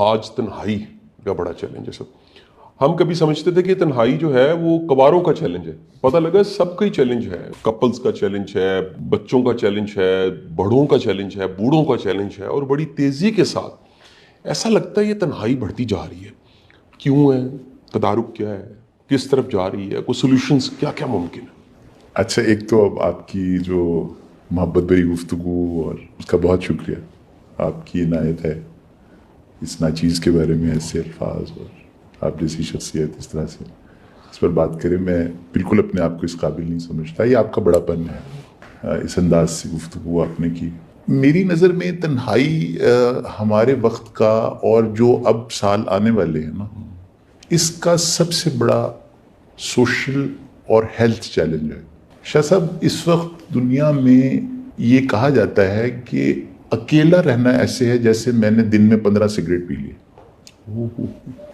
آج تنہائی کا بڑا چیلنج ہے سب. ہم کبھی سمجھتے تھے کہ تنہائی جو ہے وہ کباروں کا چیلنج ہے. پتہ لگا سب کا ہی چیلنج ہے. کپلز کا چیلنج ہے, بچوں کا چیلنج ہے, بڑوں کا چیلنج ہے, بوڑھوں کا چیلنج ہے, اور بڑی تیزی کے ساتھ ایسا لگتا ہے یہ تنہائی بڑھتی جا رہی ہے. کیوں ہے؟ تدارک کیا ہے؟ کس طرف جا رہی ہے؟ کوئی سولوشنز کیا کیا ممکن ہے؟ اچھا، ایک تو اب آپ کی جو محبت بھری گفتگو اور اس کا بہت شکریہ. آپ کی عنایت ہے اس ناچیز کے بارے میں ایسے الفاظ اور آپ جیسی شخصیت اس طرح سے اس پر بات کرے. میں بالکل اپنے آپ کو اس قابل نہیں سمجھتا. یہ آپ کا بڑا پن ہے اس انداز سے گفتگو آپ نے کی. میری نظر میں تنہائی ہمارے وقت کا اور جو اب سال آنے والے ہیں نا, اس کا سب سے بڑا سوشل اور ہیلتھ چیلنج ہے. شاہ صاحب, اس وقت دنیا میں یہ کہا جاتا ہے کہ اکیلا رہنا ایسے ہے جیسے میں نے دن میں 15 سگریٹ پی لیے.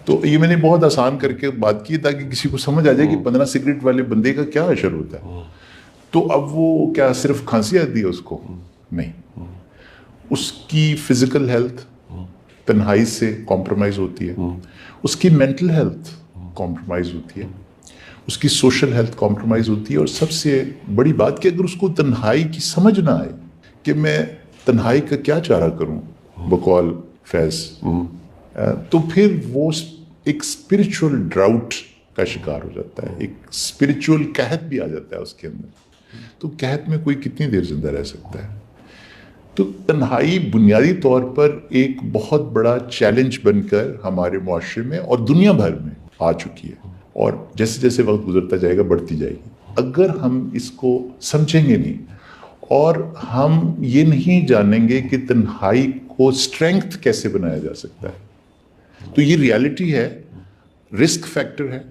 تو یہ میں نے بہت آسان کر کے بات کی تاکہ کسی کو سمجھ آ جائے کہ 15 سگریٹ والے بندے کا کیا اثر ہوتا ہے. تو اب وہ کیا صرف کھانسی آتی ہے اس کو؟ نہیں, اس کی فزیکل ہیلتھ تنہائی سے کمپرومائز ہوتی ہے, اس کی مینٹل ہیلتھ کمپرومائز ہوتی ہے, اس کی سوشل ہیلتھ کمپرومائز ہوتی ہے. اور سب سے بڑی بات کہ اگر اس کو تنہائی کی سمجھ نہ آئے کہ میں تنہائی کا کیا چارہ کروں بقول فیض, تو پھر وہ ایک اسپرچول ڈراؤٹ کا شکار ہو جاتا ہے. ایک اسپرچول قحط بھی آ جاتا ہے اس کے اندر. تو قحط میں کوئی کتنی دیر زندہ رہ سکتا ہے؟ تو تنہائی بنیادی طور پر ایک بہت بڑا چیلنج بن کر ہمارے معاشرے میں اور دنیا بھر میں آ چکی ہے, اور جیسے جیسے وقت گزرتا جائے گا بڑھتی جائے گی. اگر ہم اس کو سمجھیں گے نہیں اور ہم یہ نہیں جانیں گے کہ تنہائی کو اسٹرینگتھ کیسے بنایا جا سکتا ہے, تو یہ ریالٹی ہے, رسک فیکٹر ہے.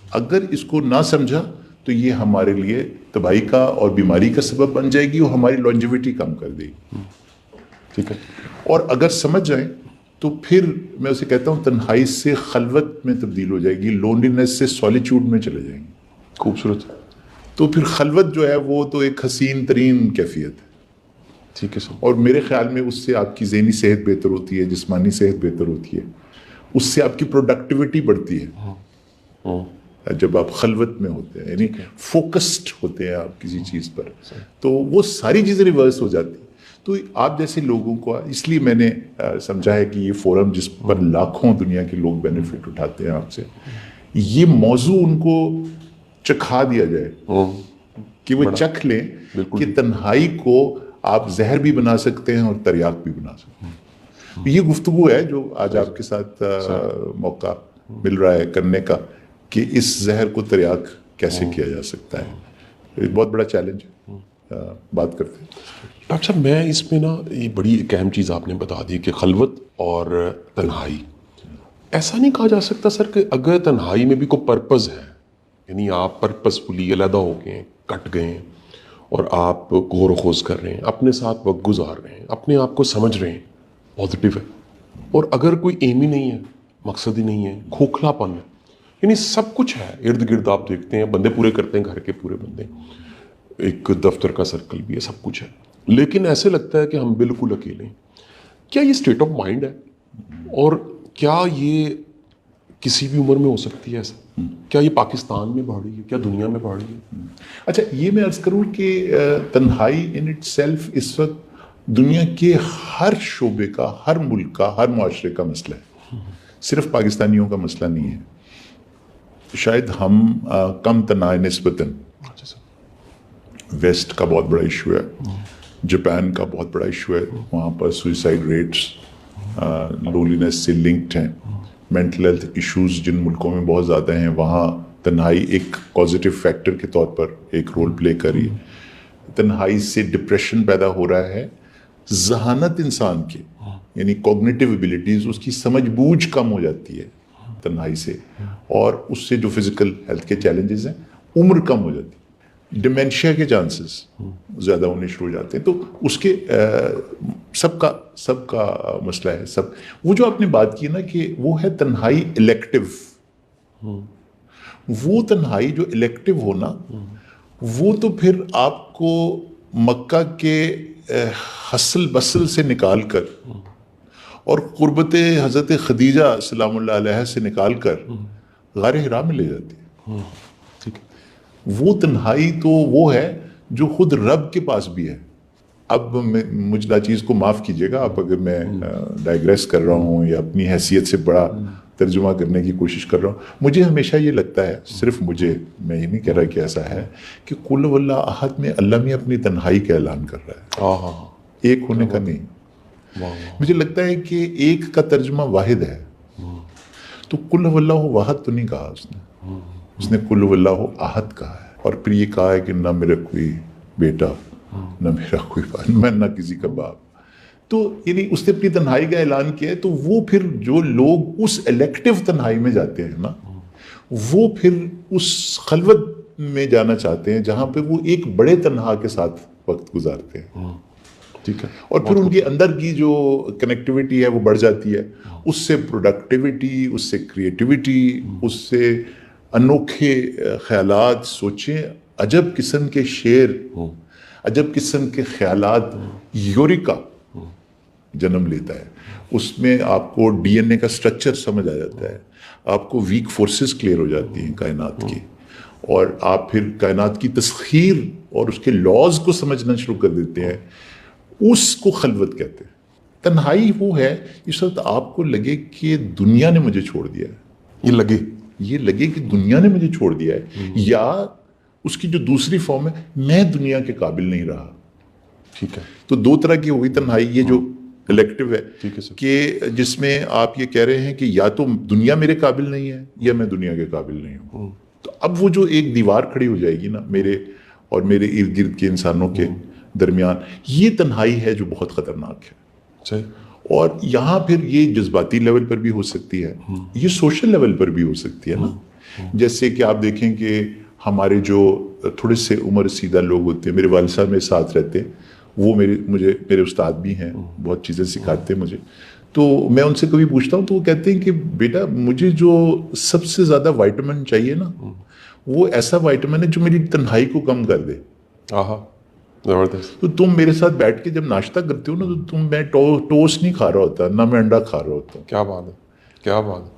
اگر اس کو نہ سمجھا تو یہ ہمارے لیے تباہی کا اور بیماری کا سبب بن جائے گی اور ہماری لانجیویٹی کم کر دے گی. ٹھیک ہے. اور اگر سمجھ جائیں تو پھر میں اسے کہتا ہوں تنہائی سے خلوت میں تبدیل ہو جائے گی, لونلینس سے سولیچیوڈ میں چلے جائیں گے. خوبصورت. تو پھر خلوت جو ہے وہ تو ایک حسین ترین کیفیت ہے. ٹھیک ہے سر. اور میرے خیال میں اس سے آپ کی ذہنی صحت بہتر ہوتی ہے, جسمانی صحت بہتر ہوتی ہے, اس سے آپ کی پروڈکٹیوٹی بڑھتی ہے جب آپ خلوت میں ہوتے ہیں, یعنی فوکسڈ ہوتے ہیں آپ کسی چیز پر, تو وہ ساری چیزیں ریورس ہو جاتی ہیں. تو آپ جیسے لوگوں کو, اس لیے میں نے سمجھا ہے کہ یہ فورم جس پر لاکھوں دنیا کے لوگ بینیفٹ اٹھاتے ہیں آپ سے, یہ موضوع ان کو چکھا دیا جائے کہ وہ چکھ لیں کہ تنہائی کو آپ زہر بھی بنا سکتے ہیں اور تریاق بھی بنا سکتے ہیں. یہ گفتگو ہے جو آج آپ کے ساتھ موقع مل رہا ہے کرنے کا, کہ اس زہر کو تریاق کیسے کیا جا سکتا ہے. یہ بہت بڑا چیلنج ہے. بات کرتے ہیں ڈاکٹر صاحب. میں اس میں نا یہ بڑی ایک اہم چیز آپ نے بتا دی کہ خلوت اور تنہائی. ایسا نہیں کہا جا سکتا سر کہ اگر تنہائی میں بھی کوئی پرپز ہے, یعنی آپ پرپسفلی علیحدہ ہو گئے ہیں, کٹ گئے ہیں, اور آپ غور و خوض کر رہے ہیں, اپنے ساتھ وقت گزار رہے ہیں, اپنے آپ کو سمجھ رہے ہیں, پازیٹیو ہے, اور اگر کوئی ایم ہی نہیں ہے, مقصد ہی نہیں ہے, کھوکھلا پن ہے, یعنی سب کچھ ہے ارد گرد, آپ دیکھتے ہیں بندے پورے کرتے ہیں, گھر کے پورے بندے, ایک دفتر کا سرکل بھی ہے, سب کچھ ہے, لیکن ایسے لگتا ہے کہ ہم بالکل اکیلے ہیں. کیا یہ اسٹیٹ آف مائنڈ ہے؟ اور کیا یہ کسی بھی عمر میں ہو سکتی ہے ایسا؟ کیا یہ پاکستان میں بڑھ رہی ہے, کیا دنیا میں بڑھ رہی ہے؟ اچھا, یہ میں عرض کروں کہ تنہائی ان اٹ سیلف اس وقت دنیا کے ہر شعبے کا, ہر ملک کا, ہر معاشرے کا مسئلہ ہے, صرف پاکستانیوں کا مسئلہ نہیں ہے. شاید ہم کم تنہائی نسبتاً, ویسٹ کا بہت بڑا ایشو ہے, جاپان کا بہت بڑا ایشو ہے, وہاں پر سوئسائڈ ریٹس لونلینس سے لنکڈ ہیں. مینٹل ہیلتھ ایشوز جن ملکوں میں بہت زیادہ ہیں وہاں تنہائی ایک پازیٹیو فیکٹر کے طور پر ایک رول پلے کری. تنہائی سے ڈپریشن پیدا ہو رہا ہے, ذہانت انسان کی, یعنی کوگنیٹیو ایبیلٹیز, اس کی سمجھ بوجھ کم ہو جاتی ہے تنہائی سے, اور اس سے جو فزیکل ہیلتھ کے چیلنجز ہیں, عمر کم ہو جاتی ہے, ڈیمینشیا کے چانسز زیادہ ہونے شروع ہو جاتے ہیں. تو اس کے سب کا مسئلہ ہے. سب وہ جو آپ نے بات کی نا کہ وہ ہے تنہائی الیکٹیو, وہ تنہائی جو الیکٹیو ہونا, وہ تو پھر آپ کو مکہ کے حسل بسل سے نکال کر اور قربت حضرت خدیجہ سلام اللہ علیہ سے نکال کر غار حرا میں لے جاتی ہے. ٹھیک ہے. وہ تنہائی تو وہ ہے جو خود رب کے پاس بھی ہے. اب مجھ چیز کو معاف کیجیے گا آپ اگر میں ڈائیگریس کر رہا ہوں یا اپنی حیثیت سے بڑا ترجمہ کرنے کی کوشش کر رہا ہوں. مجھے ہمیشہ یہ لگتا ہے, صرف مجھے, میں یہ نہیں کہہ رہا کہ ایسا ہے, کہ قل هو اللہ احد میں اللہ میں اپنی تنہائی کا اعلان کر رہا ہے, ایک ہونے کا نہیں. مجھے لگتا ہے کہ ایک کا ترجمہ واحد ہے. تو قل هو اللہ واحد تو نہیں کہا اس نے قل هو اللہ احد کہا ہے. اور پھر یہ کہا ہے کہ نہ میرا کوئی بیٹا, نہ میرا کوئی بھائی, میں نہ کسی کا باپ. تو یعنی اس نے اپنی تنہائی کا اعلان کیا ہے. تو وہ پھر جو لوگ اس الیکٹیو تنہائی میں جاتے ہیں نا, وہ پھر اس خلوت میں جانا چاہتے ہیں جہاں پہ وہ ایک بڑے تنہا کے ساتھ وقت گزارتے ہیں. ٹھیک ہے. اور پھر ان کے اندر کی جو کنیکٹیوٹی ہے وہ بڑھ جاتی ہے. اس سے پروڈکٹیوٹی, اس سے کریٹیوٹی, اس سے انوکھے خیالات, سوچیں عجب قسم کے شعر, عجب قسم کے خیالات, یوریکا جنم لیتا ہے. اس میں آپ کو ڈی این اے کا سٹرکچر سمجھ آ جاتا ہے, آپ کو ویک فورسز کلیئر ہو جاتی ہیں کائنات کی, اور آپ پھر کائنات کی تسخیر اور اس کے لاز کو سمجھنا شروع کر دیتے ہیں. اس کو خلوت کہتے ہیں. تنہائی وہ ہے اس وقت آپ کو لگے کہ دنیا نے مجھے چھوڑ دیا ہے, یہ لگے کہ دنیا نے مجھے چھوڑ دیا ہے, یا اس کی جو دوسری فارم ہے میں دنیا کے قابل نہیں رہا. ٹھیک ہے. تو دو طرح کی ہوئی تنہائی, یہ جو کلیکٹیو ہے ٹھیک ہے سر. کہ جس میں آپ یہ کہہ رہے ہیں کہ یا تو دنیا میرے قابل نہیں ہے یا میں دنیا کے قابل نہیں ہوں. تو اب وہ جو ایک دیوار کھڑی ہو جائے گی نا میرے اور میرے ارد گرد کے انسانوں کے درمیان, یہ تنہائی ہے جو بہت خطرناک ہے. صحیح. اور یہاں پھر یہ جذباتی لیول پر بھی ہو سکتی ہے, یہ سوشل لیول پر بھی ہو سکتی ہے نا. جیسے کہ آپ دیکھیں کہ ہمارے جو تھوڑے سے عمر رسیدہ لوگ ہوتے ہیں, میرے والد صاحب میرے ساتھ رہتے ہیں, وہ میرے استاد بھی ہیں, بہت چیزیں سکھاتے ہیں مجھے. تو میں ان سے کبھی پوچھتا ہوں تو وہ کہتے ہیں کہ بیٹا مجھے جو سب سے زیادہ وائٹامن چاہیے نا, وہ ایسا وائٹامن ہے جو میری تنہائی کو کم کر دے. زبردست. تو تم میرے ساتھ بیٹھ کے جب ناشتہ کرتے ہو نا, تو میں ٹوسٹ نہیں کھا رہا ہوتا, نہ میں انڈا کھا رہا ہوتا. کیا بات ہے, کیا بات ہے,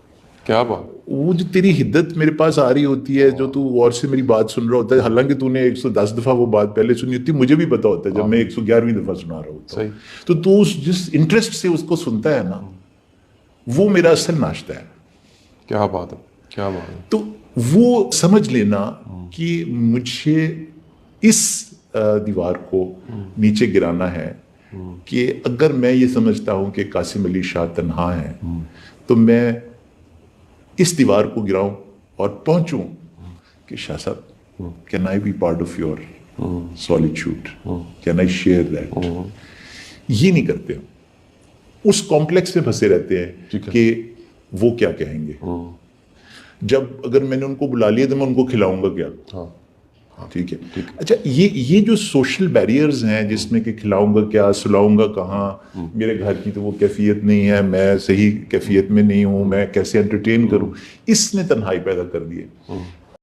کیا بات. وہ جو تیری حدت میرے پاس آ رہی ہوتی ہے, جو تو غور سے میری بات سن رہا ہوتا ہے, حالانکہ تو نے 110 دفعہ وہ بات پہلے سنی ہوتی, مجھے بھی پتا ہوتا ہے جب میں 111ویں دفعہ سنا رہا ہوتا ہوں. تو جس انٹرسٹ سے اس کو سنتا ہے نا, وہ میرا اصل ناشتہ ہے. کیا بات ہے, کیا بات ہے. تو وہ سمجھ لینا کہ مجھے اس دیوار کو نیچے گرانا ہے, کہ اگر میں یہ سمجھتا ہوں کہ قاسم علی شاہ تنہا ہے, تو میں اس دیوار کو گراؤں اور پہنچوں کہ Shah Sahab can I be part of your solitude, can I share that. یہ نہیں کرتے, اس کمپلیکس میں پھنسے رہتے ہیں کہ وہ کیا کہیں گے. جب اگر میں نے ان کو بلا لیا تو میں ان کو کھلاؤں گا کیا. ٹھیک ہے. اچھا, یہ جو سوشل بیریئرز ہیں جس میں کہ کھلاؤں گا کیا, سلاؤں گا کہاں, میرے گھر کی تو وہ کیفیت نہیں ہے, میں صحیح کیفیت میں نہیں ہوں, میں کیسے انٹرٹین کروں, اس نے تنہائی پیدا کر دی ہے.